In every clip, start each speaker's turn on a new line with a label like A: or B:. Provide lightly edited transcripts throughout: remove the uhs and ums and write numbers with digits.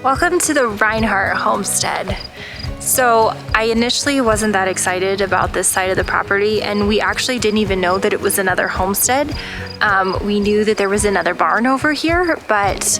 A: Welcome to the Rhinehart Homestead. So I initially wasn't that excited about this side of the property, and we actually didn't even know that it was another homestead. We knew that there was another barn over here, but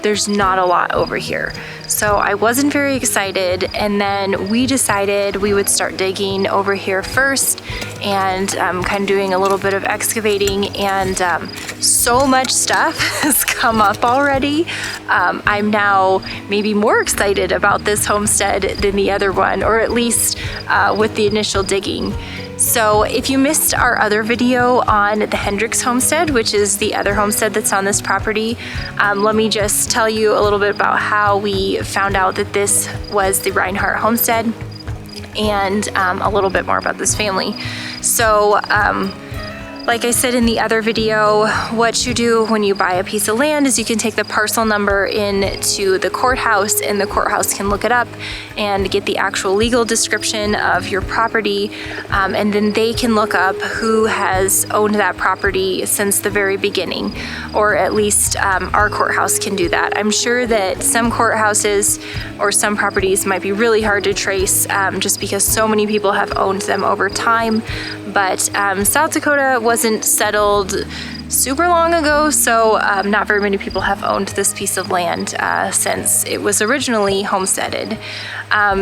A: there's not a lot over here. So I wasn't very excited, and then we decided we would start digging over here first and kind of doing a little bit of excavating, and so much stuff has come up already. I'm now maybe more excited about this homestead than the other one, or at least with the initial digging. So if you missed our other video on the Hendricks homestead, which is the other homestead that's on this property, let me just tell you a little bit about how we found out that this was the Rhinehart homestead, and a little bit more about this family. So like I said in the other video, what you do when you buy a piece of land is you can take the parcel number into the courthouse, and the courthouse can look it up and get the actual legal description of your property, and then they can look up who has owned that property since the very beginning, or at least our courthouse can do that. I'm sure that some courthouses or some properties might be really hard to trace just because so many people have owned them over time, but South Dakota wasn't settled super long ago, so not very many people have owned this piece of land since it was originally homesteaded.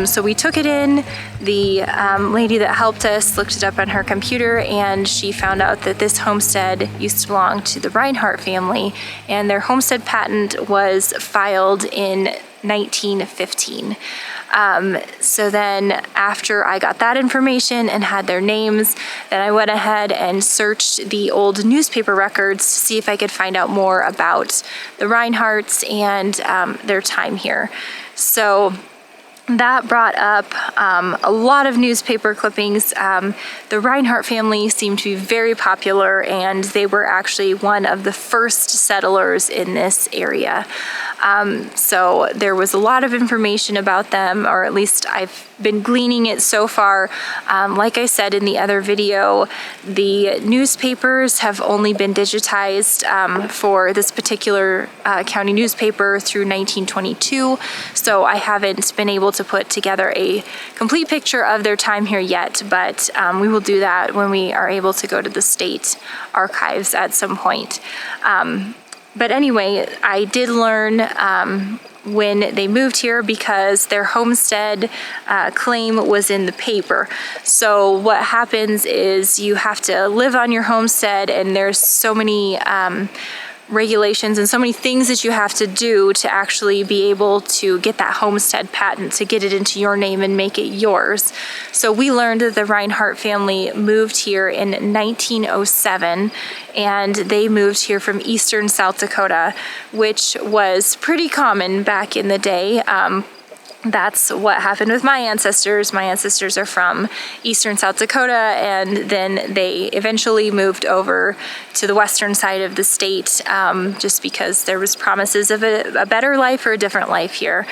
A: So we took it in. The lady that helped us looked it up on her computer, and she found out that this homestead used to belong to the Rhinehart family, and their homestead patent was filed in 1915. So then after I got that information and had their names, then I went ahead and searched the old newspaper records to see if I could find out more about the Rhineharts and their time here. So that brought up a lot of newspaper clippings. The Rhinehart family seemed to be very popular, and they were actually one of the first settlers in this area. So there was a lot of information about them, or at least I've been gleaning it so far. Like I said in the other video, the newspapers have only been digitized for this particular county newspaper through 1922, so I haven't been able to put together a complete picture of their time here yet, but we will do that when we are able to go to the state archives at some point. But anyway, I did learn when they moved here because their homestead claim was in the paper. So what happens is you have to live on your homestead, and there's so many regulations and so many things that you have to do to actually be able to get that homestead patent, to get it into your name and make it yours. So we learned that the Rhinehart family moved here in 1907, and they moved here from eastern South Dakota, which was pretty common back in the day. That's what happened with my ancestors. My ancestors are from eastern South Dakota, and then they eventually moved over to the western side of the state just because there was promises of a better life or a different life here.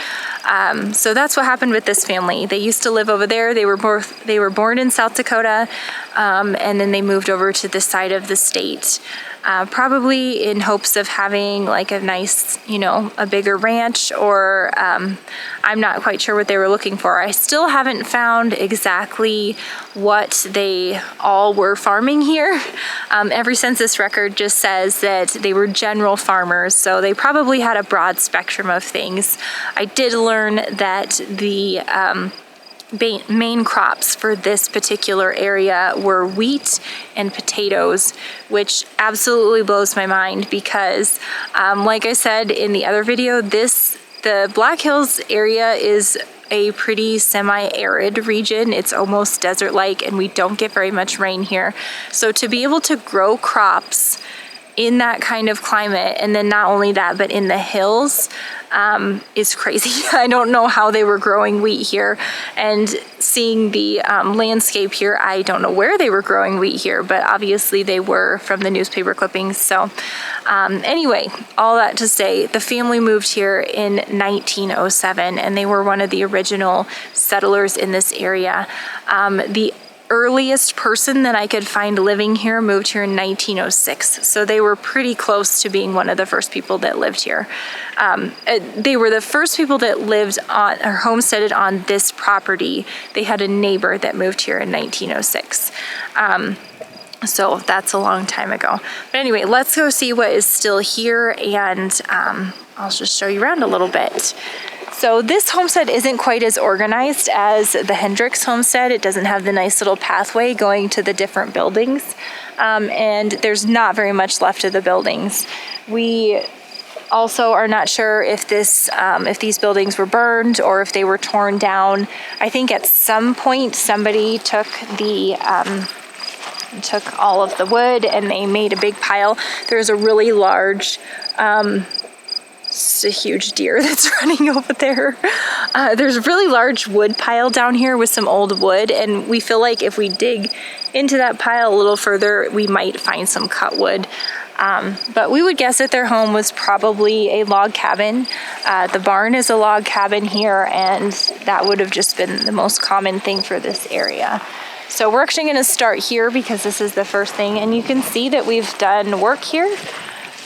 A: So that's what happened with this family. They used to live over there. They were born in South Dakota, and then they moved over to this side of the state. Probably in hopes of having like a nice, a bigger ranch, or I'm not quite sure what they were looking for. I still haven't found exactly what they all were farming here. Every census record just says that they were general farmers, so they probably had a broad spectrum of things. I did learn that the main crops for this particular area were wheat and potatoes, which absolutely blows my mind because like I said in the other video, the Black Hills area is a pretty semi-arid region. It's almost desert-like, and we don't get very much rain here. So to be able to grow crops in that kind of climate, and then not only that, but in the hills, is crazy. I don't know how they were growing wheat here, and seeing the landscape here, I don't know where they were growing wheat here, but obviously they were from the newspaper clippings. So anyway, all that to say, the family moved here in 1907, and they were one of the original settlers in this area. The earliest person that I could find living here moved here in 1906. So they were pretty close to being one of the first people that lived here. They were the first people that lived on or homesteaded on this property. They had a neighbor that moved here in 1906. So that's a long time ago. But anyway, let's go see what is still here, and I'll just show you around a little bit. So this homestead isn't quite as organized as the Hendricks homestead. It doesn't have the nice little pathway going to the different buildings, and there's not very much left of the buildings. We also are not sure if these buildings were burned or if they were torn down. I think at some point somebody took all of the wood and they made a big pile. There's a really large it's a huge deer that's running over there. There's a really large wood pile down here with some old wood, and we feel like if we dig into that pile a little further, we might find some cut wood. But we would guess that their home was probably a log cabin. The barn is a log cabin here, and that would have just been the most common thing for this area. So we're actually going to start here because this is the first thing, and you can see that we've done work here.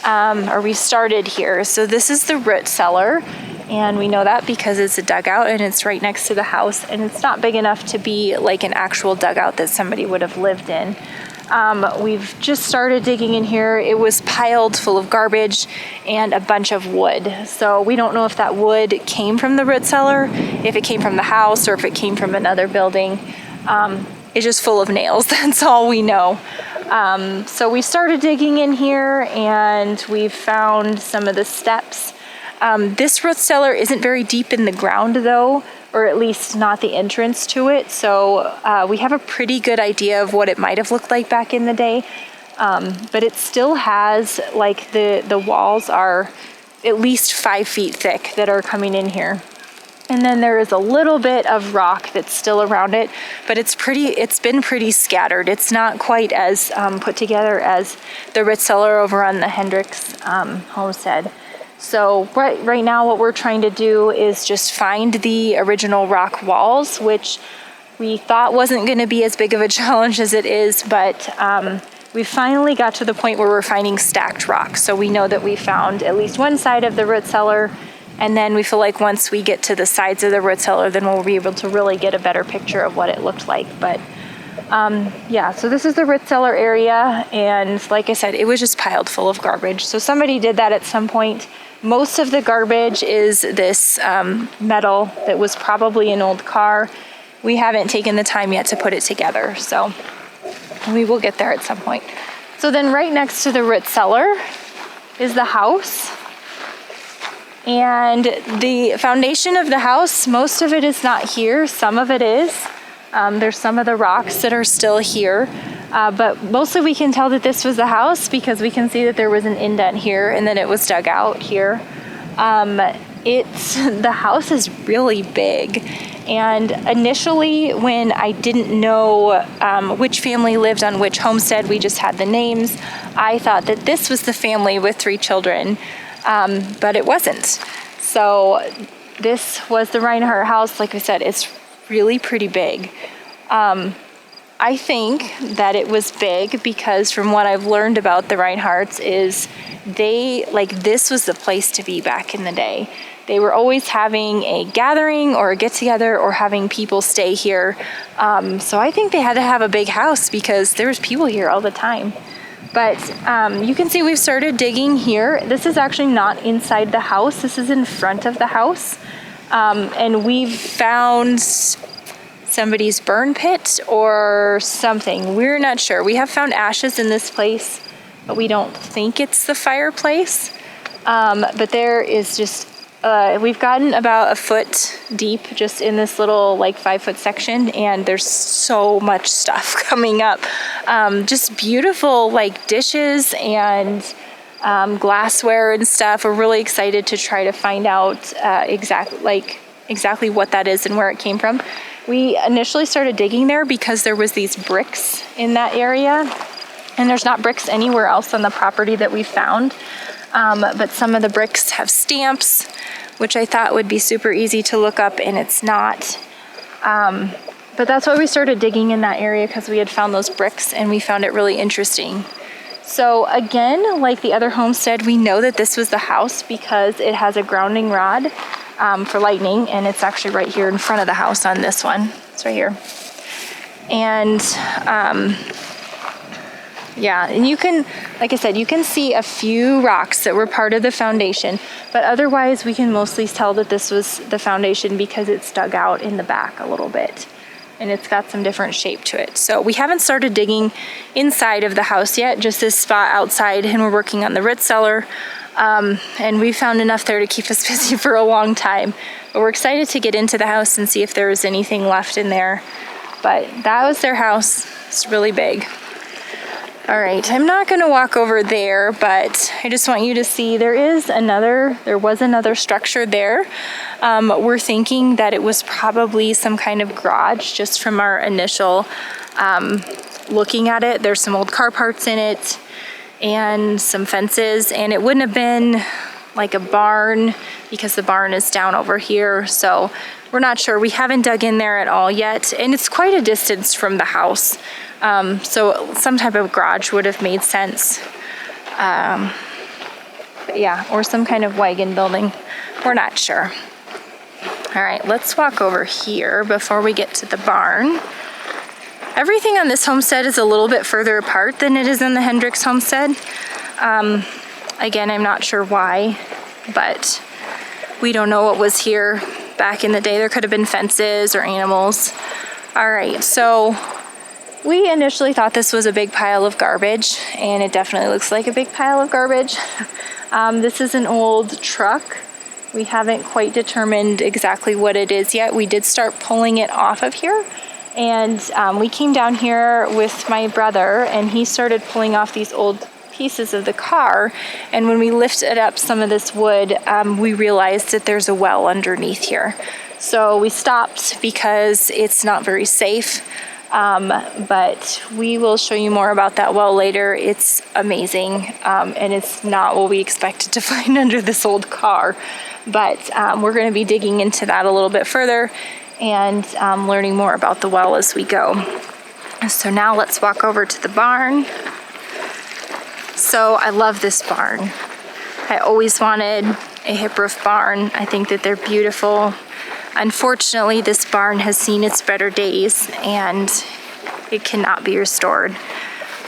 A: Or we started here. So this is the root cellar, and we know that because it's a dugout and it's right next to the house, and it's not big enough to be like an actual dugout that somebody would have lived in. We've just started digging in here. It was piled full of garbage and a bunch of wood. So we don't know if that wood came from the root cellar, if it came from the house, or if it came from another building. It's just full of nails. That's all we know. So we started digging in here, and we've found some of the steps. This root cellar isn't very deep in the ground though, or at least not the entrance to it. So we have a pretty good idea of what it might have looked like back in the day. But it still has, like, the walls are at least 5 feet thick that are coming in here. And then there is a little bit of rock that's still around it, but it's been pretty scattered. It's not quite as put together as the root cellar over on the Hendricks homestead. So right now what we're trying to do is just find the original rock walls, which we thought wasn't going to be as big of a challenge as it is, but we finally got to the point where we're finding stacked rock. So we know that we found at least one side of the root cellar. And then we feel like once we get to the sides of the root cellar, then we'll be able to really get a better picture of what it looked like. But yeah, so this is the root cellar area. And like I said, it was just piled full of garbage. So somebody did that at some point. Most of the garbage is this metal that was probably an old car. We haven't taken the time yet to put it together. So we will get there at some point. So then right next to the root cellar is the house. And the foundation of the house, most of it is not here. Some of it is. There's some of the rocks that are still here. But mostly we can tell that this was the house because we can see that there was an indent here and then it was dug out here. The house is really big. And initially, when I didn't know which family lived on which homestead, we just had the names, I thought that this was the family with 3 children. But it wasn't. So this was the Rhinehart house. Like I said, it's really pretty big. I think that it was big because from what I've learned about the Rhineharts is this was the place to be back in the day. They were always having a gathering or a get-together or having people stay here. So I think they had to have a big house because there was people here all the time. But you can see we've started digging here. This is actually not inside the house. This is in front of the house. And we've found somebody's burn pit or something. We're not sure. We have found ashes in this place, but we don't think it's the fireplace. But there is just, we've gotten about a foot deep just in this little 5-foot section, and there's so much stuff coming up. Just beautiful dishes and glassware and stuff. We're really excited to try to find out exactly what that is and where it came from. We initially started digging there because there was these bricks in that area, and there's not bricks anywhere else on the property that we found. But some of the bricks have stamps, which I thought would be super easy to look up, and it's not. But But that's why we started digging in that area, because we had found those bricks and we found it really interesting. So again, like the other homestead, we know that this was the house because it has a grounding rod for lightning, and it's actually right here in front of the house on this one. It's right here. And yeah, and you can, like I said, you can see a few rocks that were part of the foundation, but otherwise we can mostly tell that this was the foundation because it's dug out in the back a little bit. And it's got some different shape to it. So we haven't started digging inside of the house yet, just this spot outside, and we're working on the root cellar. And we found enough there to keep us busy for a long time. But we're excited to get into the house and see if there was anything left in there. But that was their house. It's really big. All right, I'm not gonna walk over there, but I just want you to see there was another structure there. We're thinking that it was probably some kind of garage just from our initial looking at it. There's some old car parts in it and some fences, and it wouldn't have been like a barn because the barn is down over here. So we're not sure. We haven't dug in there at all yet, and it's quite a distance from the house. So some type of garage would have made sense. Yeah, or some kind of wagon building. We're not sure. All right, let's walk over here before we get to the barn. Everything on this homestead is a little bit further apart than it is in the Hendricks homestead. Again, I'm not sure why, but we don't know what was here back in the day. There could have been fences or animals. All right, so we initially thought this was a big pile of garbage, and it definitely looks like a big pile of garbage. This is an old truck. We haven't quite determined exactly what it is yet. We did start pulling it off of here, and we came down here with my brother, and he started pulling off these old pieces of the car, and when we lifted up some of this wood, we realized that there's a well underneath here. So we stopped because it's not very safe. But we will show you more about that well later. It's amazing, and it's not what we expected to find under this old car. But we're going to be digging into that a little bit further and learning more about the well as we go. So now let's walk over to the barn. So I love this barn. I always wanted a hip roof barn. I think that they're beautiful. Unfortunately, this barn has seen its better days and it cannot be restored,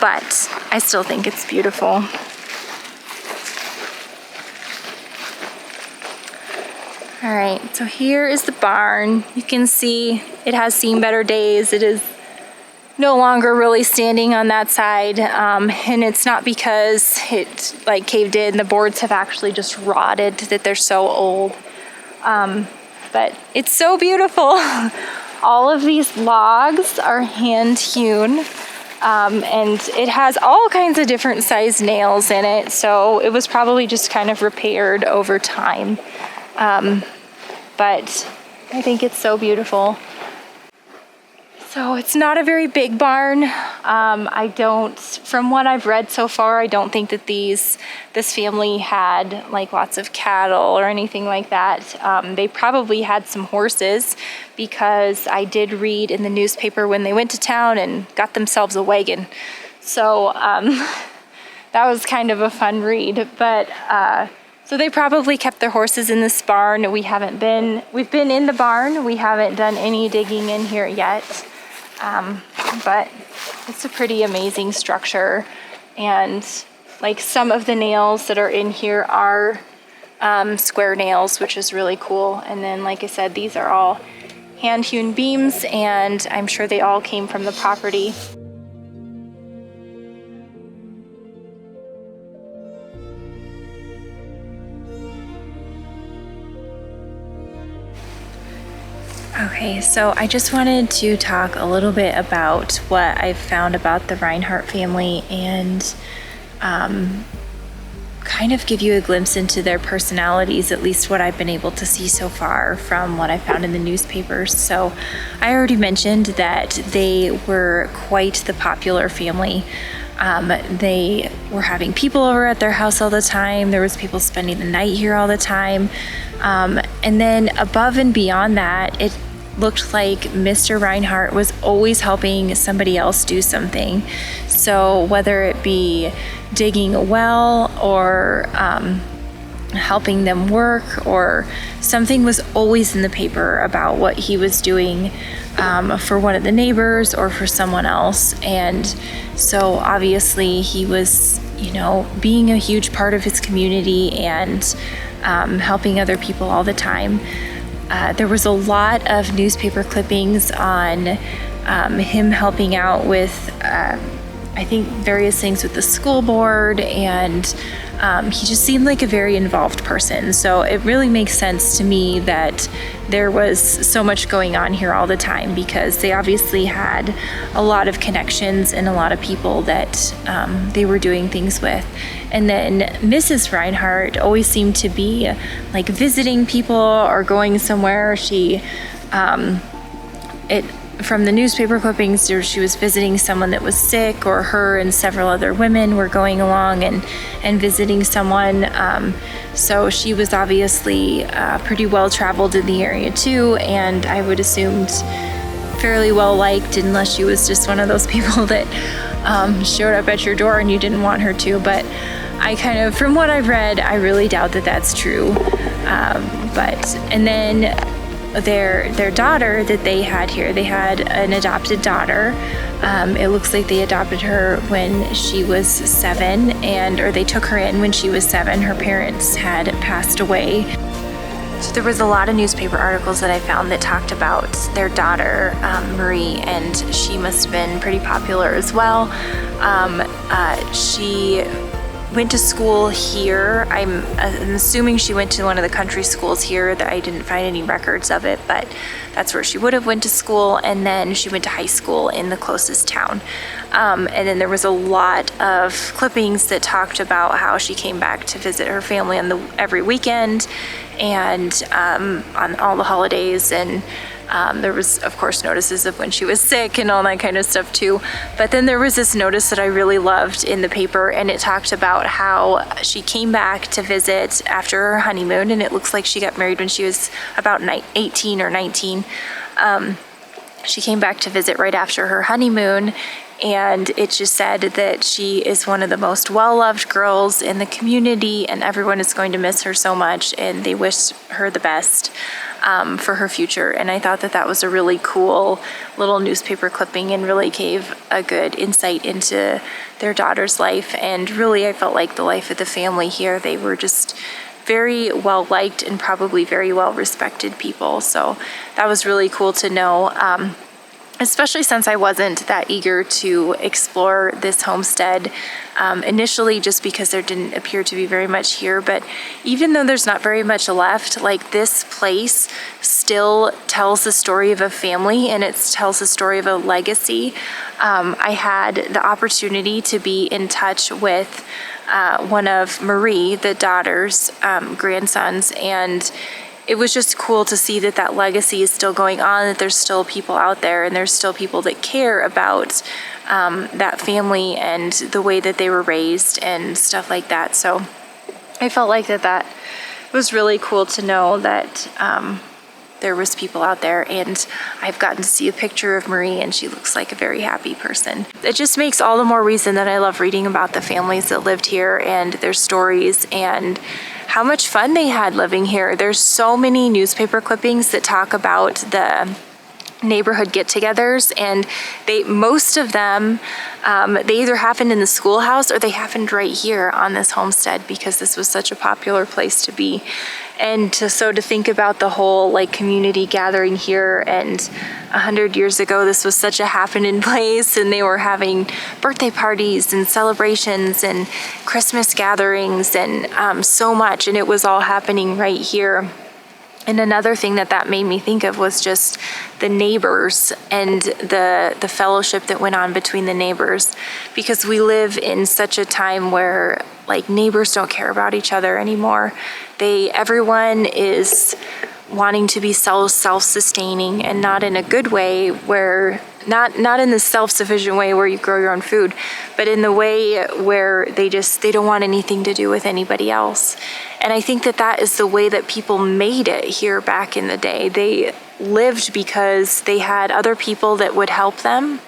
A: but I still think it's beautiful. All right, so here is the barn. You can see it has seen better days. It is no longer really standing on that side, and it's not because it like caved in. The boards have actually just rotted, that they're so old. But it's so beautiful. All of these logs are hand hewn, and it has all kinds of different size nails in it, so it was probably just kind of repaired over time. But I think it's so beautiful. So it's not a very big barn. From what I've read so far, I don't think that this family had like lots of cattle or anything like that. They probably had some horses, because I did read in the newspaper when they went to town and got themselves a wagon. So that was kind of a fun read. But so they probably kept their horses in this barn. We've been in the barn. We haven't done any digging in here yet. But it's a pretty amazing structure, and like some of the nails that are in here are square nails, which is really cool. And then, like I said, these are all hand-hewn beams, and I'm sure they all came from the property. Okay, so I just wanted to talk a little bit about what I've found about the Rhinehart family, and kind of give you a glimpse into their personalities, at least what I've been able to see so far from what I found in the newspapers. So I already mentioned that they were quite the popular family. They were having people over at their house all the time. There was people spending the night here all the time. And then above and beyond that, looked like Mr. Rhinehart was always helping somebody else do something. So whether it be digging a well or helping them work, or something was always in the paper about what he was doing for one of the neighbors or for someone else. And so obviously he was, being a huge part of his community and helping other people all the time. There was a lot of newspaper clippings on him helping out with I think various things with the school board, and he just seemed like a very involved person. So it really makes sense to me that there was so much going on here all the time, because they obviously had a lot of connections and a lot of people that they were doing things with. And then Mrs. Rhinehart always seemed to be like visiting people or going somewhere. From the newspaper clippings, she was visiting someone that was sick, or her and several other women were going along and visiting someone. So she was obviously pretty well traveled in the area too, and I would assume fairly well liked, unless she was just one of those people that showed up at your door and you didn't want her to. But from what I've read, I really doubt that that's true. And then their daughter that they had here, they had an adopted daughter. It looks like they adopted her when she was 7, or they took her in when she was 7. Her parents had passed away. So there was a lot of newspaper articles that I found that talked about their daughter, Marie, and she must have been pretty popular as well. She went to school here. I'm assuming she went to one of the country schools here. That I didn't find any records of it, but that's where she would have went to school. And then she went to high school in the closest town. And then there was a lot of clippings that talked about how she came back to visit her family every weekend and on all the holidays. And there was, of course, notices of when she was sick and all that kind of stuff too. But then there was this notice that I really loved in the paper, and it talked about how she came back to visit after her honeymoon, and it looks like she got married when she was about 18 or 19. She came back to visit right after her honeymoon, and it just said that she is one of the most well-loved girls in the community, and everyone is going to miss her so much, and they wish her the best for her future. And I thought that was a really cool little newspaper clipping, and really gave a good insight into their daughter's life. And really, I felt like the life of the family here, they were just very well liked and probably very well respected people. So that was really cool to know. Especially since I wasn't that eager to explore this homestead initially, just because there didn't appear to be very much here. But even though there's not very much left, like, this place still tells the story of a family, and it tells the story of a legacy. I had the opportunity to be in touch with one of Marie, the daughter's grandsons, and it was just cool to see that legacy is still going on, that there's still people out there, and there's still people that care about that family and the way that they were raised and stuff like that. So I felt like that was really cool to know that there was people out there, and I've gotten to see a picture of Marie, and she looks like a very happy person. It just makes all the more reason that I love reading about the families that lived here and their stories, and how much fun they had living here. There's so many newspaper clippings that talk about the neighborhood get-togethers, and most of them they either happened in the schoolhouse or they happened right here on this homestead, because this was such a popular place to be. And to think about the whole community gathering here, and 100 years ago this was such a happening place, and they were having birthday parties and celebrations and Christmas gatherings and so much, and it was all happening right here. And another thing that made me think of was just the neighbors and the fellowship that went on between the neighbors, because we live in such a time where neighbors don't care about each other anymore. Everyone is wanting to be self-sustaining, and not in a good way, where not in the self-sufficient way where you grow your own food, but in the way where they don't want anything to do with anybody else. And I think that is the way that people made it here back in the day. They lived because they had other people that would help them,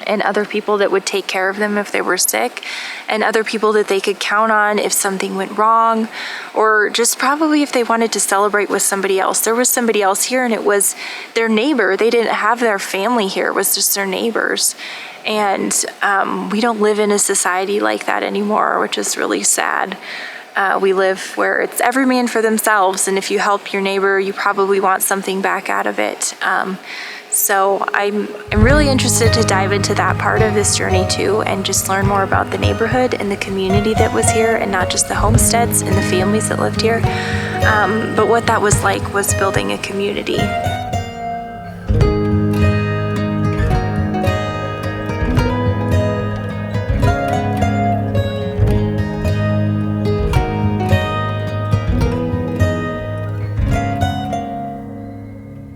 A: and other people that would take care of them if they were sick, and other people that they could count on if something went wrong, or just probably if they wanted to celebrate with somebody else. There was somebody else here, and it was their neighbor. They didn't have their family here. It was just their neighbors. And we don't live in a society like that anymore, which is really sad. We live where it's every man for themselves, and if you help your neighbor, you probably want something back out of it. So I'm really interested to dive into that part of this journey too, and just learn more about the neighborhood and the community that was here, and not just the homesteads and the families that lived here, but what that was like was building a community.